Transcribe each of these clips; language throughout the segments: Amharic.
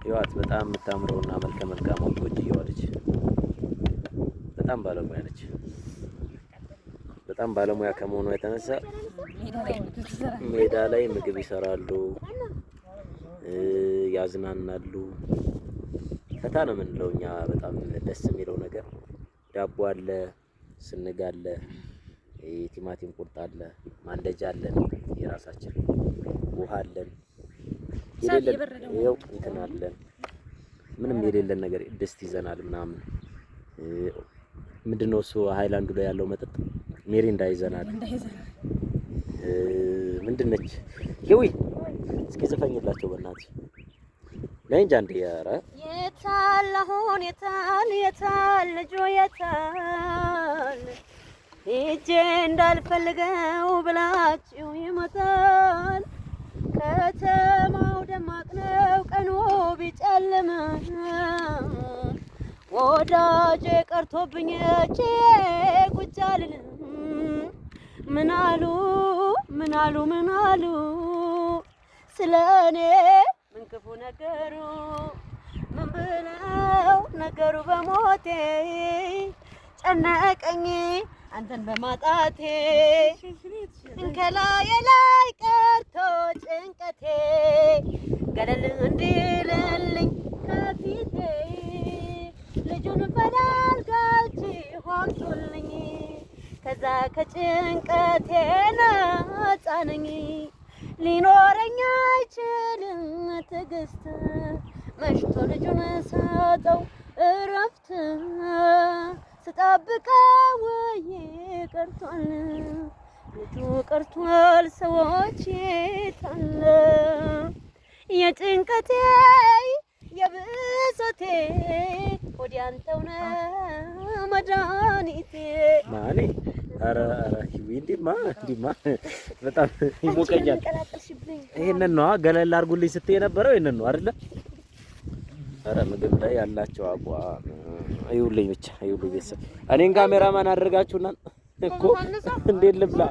ይዋት በጣም የምታምረውና መልከ መልካም ወጥቶች ይዋለች በጣም ባለሙያ ነች። በጣም ባለሙያ ከመሆኑ የተነሳ ሜዳ ላይ ምግብ ይሰራሉ፣ ያዝናናሉ። ፈታ ነው የምንለው እኛ። በጣም ደስ የሚለው ነገር ዳቦ አለ፣ ስንግ አለ፣ ቲማቲም ቁርጥ አለ፣ ማንደጃ አለን፣ የራሳችን ውሃ አለን፣ ይኸው እንትን አለን። ምንም የሌለን ነገር ድስት ይዘናል ምናምን። ምንድነው እሱ ሃይላንዱ ላይ ያለው መጠጥ ሜሪንዳ ይዘናል። ምንድነች ይዊ እስኪ ዘፈኝላቸው በእናትሽ ነይ እንጂ አንዴ። ኧረ የታል አሁን የታል ልጆ የታል ሂጄ እንዳልፈልገው ብላችሁ ይመጣል። ከተማው ደማቅ ነው ቀኑ ቢጨልም ወዳጄ ቀርቶብኝ እጄ ቁጭ አልልም። ምናሉ ስለኔ ምን ክፉ ነገሩ ምን ብለው ነገሩ በሞቴ ጨነቀኝ አንተን በማጣቴ እንከላዬ ላይ ቀርቶ ጭንቀቴ ገለል እንዲልልኝ ከፊቴ ልጁን ፈላልጋችሁ አምጡልኝ ከዛ ከጭንቀቴ ነፃ ነኝ። ሊኖረኝ አይችልም ትዕግስት መሽቶ ልጁን ሰጠው እረፍት ስጠብቀው ቀርቷል ልጁ ቀርቷል ሰዎች የታለ የጭንቀቴ የብሶቴ ወዲያ አንተው ነህ መድኃኒቴ ማኔ። ኧረ እንዲማ በጣም ይሞቀኛል። ይሄንን ነው ገለል አድርጉልኝ ስትይ የነበረው ይሄንን ነው አይደለ? ኧረ ምግብ ላይ ያላቸው አቋም አይውልኝ ብቻ አይውልኝ። ቤተሰብ እኔን ካሜራማን አድርጋችሁና እኮ እንዴት ልብላ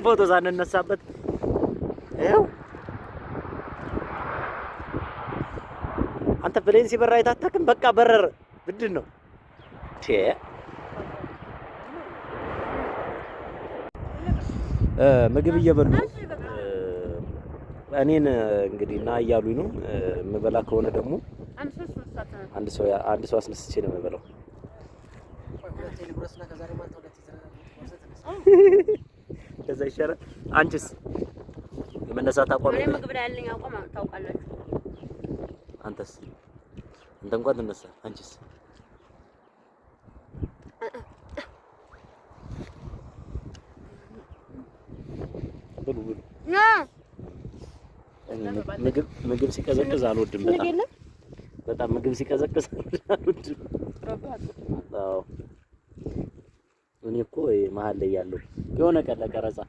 ፎቶ ሳንነሳበት ይኸው አንተ ፕሌን ሲበራ አይታተክም። በቃ በረረ ምንድን ነው ምግብ እየበሉ እኔን እንግዲህ እና እያሉኝ ነው። የምበላ ከሆነ ደግሞ አንድ ሰው አስነስቼ ነው የምበላው። ከዛ ይሻላል። አንቺስ የመነሳት አቋም እኔ ምግብ ላይ ያለኝ አቋም ታውቃላችሁ። አንተ እንኳን ትነሳ። አንቺስ ብሉ ምግብ ሲቀዘቅዝ አልወድም። በጣም ምግብ ሲቀዘቅዝ አልወድም። አዎ እኔ እኮ መሀል ላይ ያለው የሆነ ቀን ለቀረጻ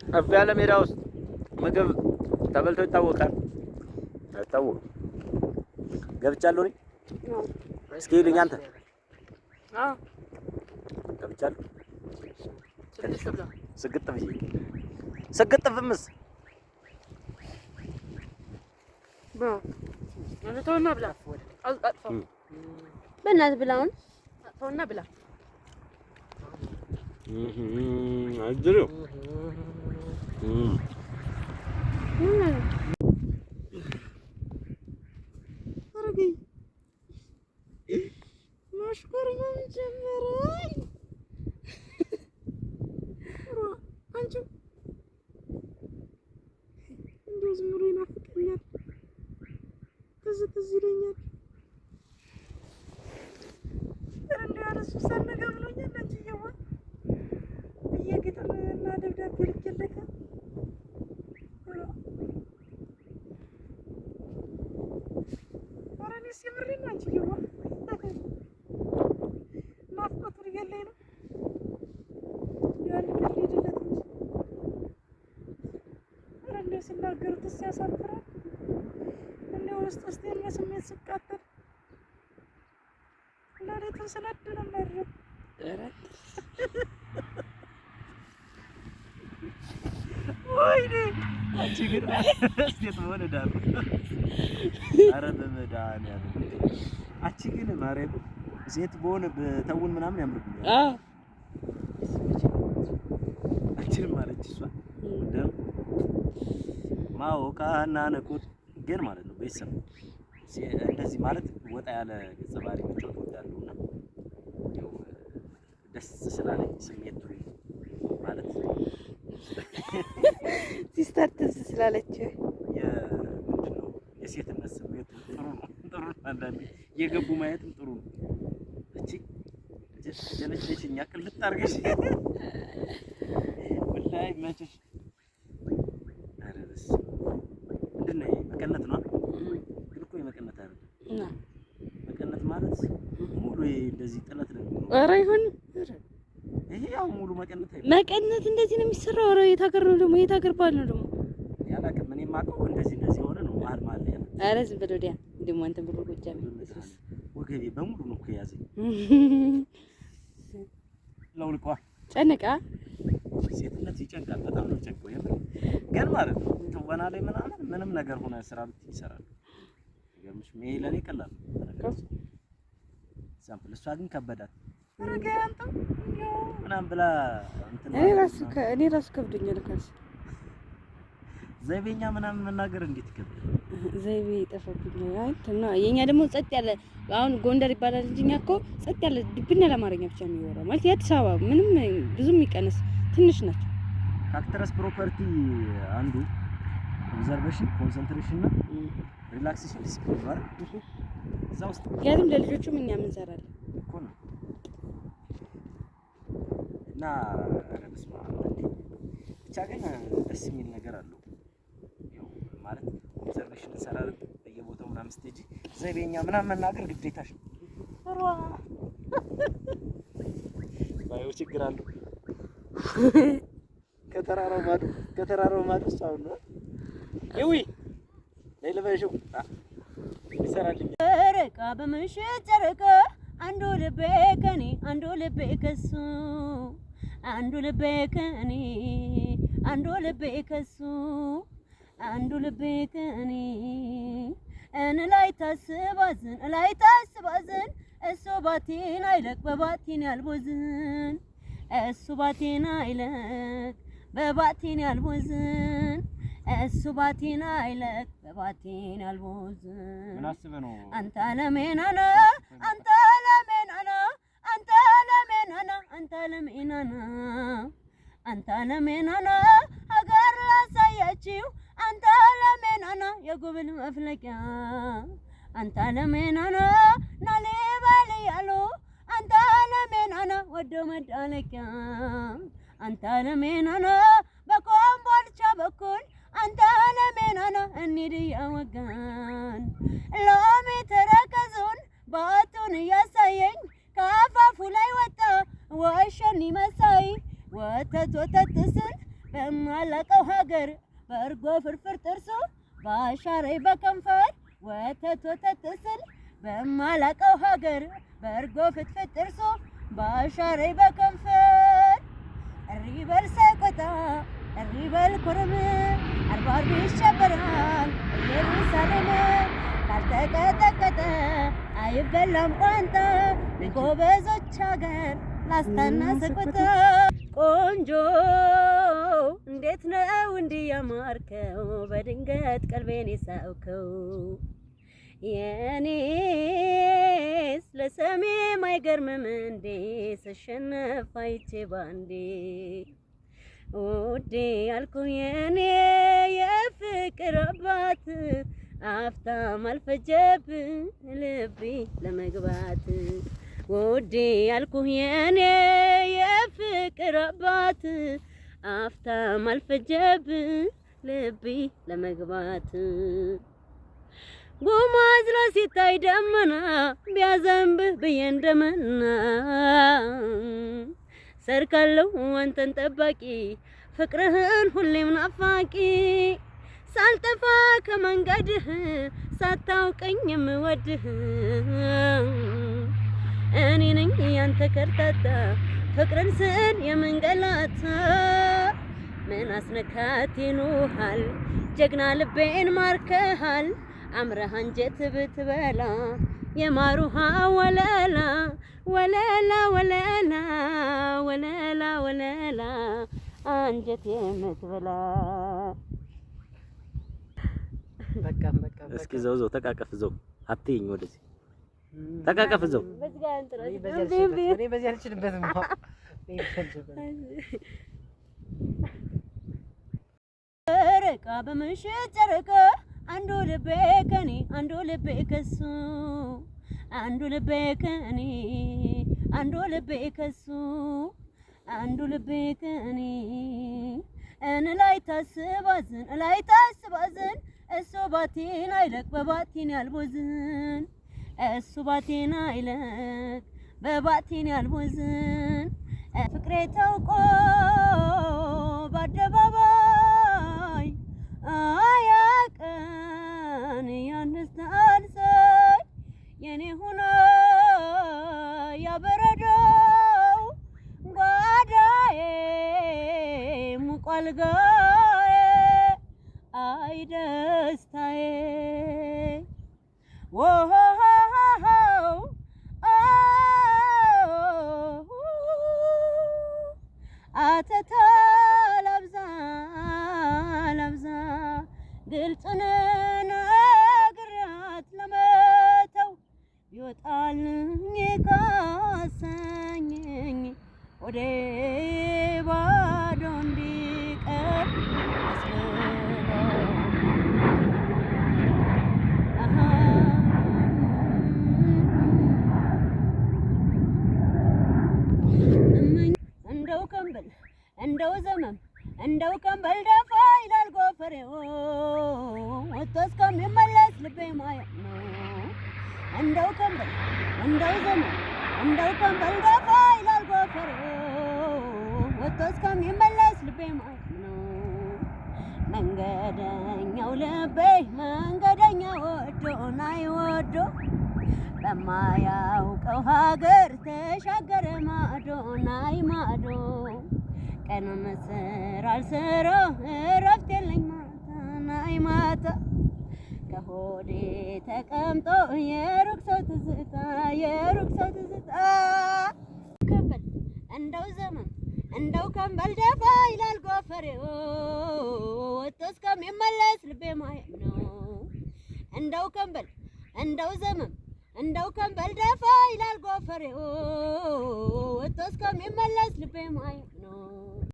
ከፍ ያለ ሜዳ ውስጥ ምግብ ተበልቶ ይታወቃል? አይታወቅም። ገብቻለሁ እኔ እስኪ ይሉኝ አንተ ገብቻለሁ። ስግጥ ፍምስ ተውና ብላ አልጣጥፈው በእናትህ ብላውን ተውና ብላ አድሩ አረገኝ ማሽኮርመም ጀመረኝ። አንቺ እንደው ዝም ብሎ ይናፍቀኛል፣ ትዝ ይለኛል። እንደው ያለሱ ሳነጋ ብሎኛል። አንቺዬዋ ብዬ ግጥምና ደብዳቤ ልኬለታል። ኧረ እኔስ የምሬን ነው አንቺዬዋ፣ ናፍቆቱን እየለኝ ነው። ያን ልሄድለት እንጂ ኧረ እንደው ሲናገሩትስ ያሳፍራል። እንደው ውስጥ የስሜት ስቃጠል ሌሊቱን ስነድ ነው የማድረው። ወይኔ አንቺ ግን እስቴት መሆን ዳር ኧረ በመድኃኒዓለም አንቺ ግን ማርያም ሴት በሆነ በተውን ምናምን ያምርብኛል። አንቺንም ማለች እሷ ደም ማወቃና ነቁት ግን ማለት ነው ቤተሰብ እንደዚህ ማለት ወጣ ያለ ገጸ ባህሪ መጫወት እወዳለሁና ያው ደስ ስላለኝ ስሜቱ ማለት ሲስተር ትዝ ስላለች ምንድን ነው የሴትነት ስሜቱ ጥሩ ነው። አንዳንዴ የገቡ ማየትም ጥሩ ነው። እቺ ጀነችኛ ቅልጥ አድርገሽ ወላሂ መችሽ አረብስ ምንድን ነው መቀነት ነው ግን እኮ የመቀነት አይደለም እና መቀነት ማለት ሙሉ እንደዚህ ጥለት ነው። ኧረ ይሁን ይሄ ያው ሙሉ መቀነት አይደለም። መቀነት እንደዚህ ነው የሚሰራው። ኧረ የት ሀገር ነው ደግሞ? የት ሀገር ባል ነው ደግሞ? ያላቅም እኔ የማውቀው እንደዚህ ሆነ ነው መሀል መሀል ላይ ያለ። ኧረ ዝም ብሎ ወዲያ እንደሞ አንተ ብሎ ጎጃም ወገቤ በሙሉ ነው እኮ የያዘኝ። ለውልቋ ጨነቃ ሴትነት ይጨንቃል። በጣም ነው ጨንቀው የምር ግን ማለት ነው ትወና ላይ ምንም ነገር ሆነ ስራ ብት ይሰራል። ገምሽ ሜ ለኔ ቀላል ነው ሳምፕል እሷ ግን ከበዳት ረጋንተ ምናምን ብላ እንትን እኔ ራሱ ከብዶኛል። ካስ ዘይቤኛ ምናምን መናገር እንዴት ይከብዳል? ዘይቤ ይጠፋብኛል። አይ እና የኛ ደግሞ ጸጥ ያለ አሁን ጎንደር ይባላል እንጂ እኛ እኮ ጸጥ ያለ ድብን ያለ አማርኛ ብቻ ነው የሚወራው። ማለት የአዲስ አበባ ምንም ብዙም የሚቀነስ ትንሽ ናቸው። ካክተረስ ፕሮፐርቲ አንዱ ኦብዘርቬሽን ኮንሰንትሬሽን እና ሪላክሴሽን ዲስፕሊን ነው አይደል? እዛ ውስጥ ያለም ለልጆቹም እኛ ምን እንሰራለን እኮ ነው እና ረብስማ ብቻ ግን ደስ የሚል ነገር አለው። ያው ማለት ኦብዘርቬሽን እንሰራለን በየቦታው ምናምን ስቴጅ ዘይቤኛ ምናምን መናገር ግዴታሽ ነው። ኧረ ባይው ችግር አለው። ከተራራው ማዶ ሳው ነው ይዊ ለይለበሽው ይሰራልኝ ጨረቃ በምሽት ጨረቃ አንዱ ልቤ ከኔ አንዱ ልቤ ከሱ አንዱ ልቤ ከኔ አንዱ ልቤ ከሱ አንዱ ልቤ ከኔ ላይ ታስባዝን እሱ ባቴን አይለቅ በባቴን ያልቦዝን እሱ ባቴን አይለቅ በባቴን ያልቦዝን እሱ ባቴን አይለቅ በባቴን ያልቦዝን ምን አስበህ ነው አንተ ለሜናና አንተ ለሜናና አንተ ለሜናና አንተ ለሜናና አንተ ለሜናና ሀገር ላሳያችሁ አንተ ለሜናና የጉብል መፍለቂያ አንተ ለሜናና ናሌባል ያሉ አንተ ለሜናና ወዶ መዳለቂያ አንተ ለሜናና በኮምቦልቻ በኩል አንተ ለሜናና እንሂድ ያወጋን ሎሚ ተረከዙን ባቱን እያሳየኝ ከአፋፉ ላይ ወጣ ወሸኒ መሳይ ወተት ስል በማላቀው ሀገር በእርጎ ፍርፍር ጥርሱ ባሻሬ በከንፈር ወተት ስል በማላቀው ሀገር በእርጎ ፍትፍት ጥርሱ ባሻሬ በከንፈር እሪበል ሰቆጣ እሪበል ኩርም አርባር ይሸበራል ኢየሩሳሌም ካልተቀጠቀጠ አይበላም ቋንጣ ጎበዞች ሀገር ላስታና ሰቆጣ ቆንጆ እንዴት ነው እንዲህ ያማርከው በድንገት ቀልቤን የሳብከው የኔስ ለሰሜም አይገርምም እንዴ ስሸነፍ አይቼ ባንዴ ውዴ ያልኩህ የኔ የፍቅር አባት አፍታም አልፈጀብህ ልቤ ለመግባት ውዴ ያልኩህ የኔ የፍቅር አባት አፍታም አልፈጀብህ ልቤ ለመግባት ጉማዝሎ ሲታይ ደመና ቢያዘንብህ ብዬ እንደመና ሰርካለሁ አንተን ጠባቂ ፍቅርህን ሁሌም ናፋቂ ሳልጠፋ ከመንገድህ ሳታውቀኝ የምወድህ እኔ ነኝ ያንተ ከርታታ ፍቅርን ስል የምንገላታ ምን አስነካት ይሉሃል ጀግና ልቤን ማርከሃል አምረህ አንጀት ብትበላ የማሩሃ ወለላ ወለላ ወለላ ወለላ ወለላ አንጀት የምትበላ በቃ እስኪ ዘው ተቃቀፍ ዘው አትይኝ ወደዚህ ተቃቀፍ ዘው በዚህ ጋር እንትን እኔ በዚህ አልችልበትም ጨረቃ በምሽት ጨረቃ አንዱ ልቤ ከኔ አንዱ ልቤ ከሱ አንዱ ልቤ ከኔ አንዱ ልቤ ከሱ አንዱ ልቤ ከኔ ላይ ታስባዝን እሱ ባቴን አይለቅ በባቴን ያልቦዝን እሱ ባቴን አይለቅ በባቴን ያልቦዝን ፍቅሬ ታውቆ በአደባባይ አያቀን ያንስታንሰኝ የኔ ሆኖ ያበረደው ጓዳዬ ሙቋልጋዬ አይ ደስታዬ ወሆ አተታ ላብዛ ግልጽን ነግሬያት ለመተው ይወጣልኝ ካሰኘኝ ወደ ባዶ እንዲቀር እንደው ከንበል እንደው ዘመም እንደው ከንበል ደፋ ይላል ጎፈሬው ወጥቶ እስከሚመለስ ልቤ ማያ ነው እንደው ከንበል እንደው ዘመም እንደው ከንበል ደፋ ይላል ጎፈሬው ወጥቶ እስከሚመለስ ልቤ ማያ ነው መንገደኛው ልቤ መንገደኛ ወዶ ናይ ወዶ በማያውቀው ሀገር ተሻገረ ማዶ ናይ ማዶ ቀኑን ስራ አልሰራ እረፍት የለኝ ማታ ናይ ማታ ከሆዴ ተቀምጦ የሩቅ ሰው ትዝታ ከንበል እንደው ዘመን እንደው ከንበል ደፋ ይላል ጎፈሬው ወጥቶ እስከሚመለስ ልቤ ማየም ነው እንደው ከንበል እንደው ዘመን እንደው ከንበል ደፋ ይላል ጎፈሬው ወጥቶ እስከሚመለስ ልቤ ማየም ነው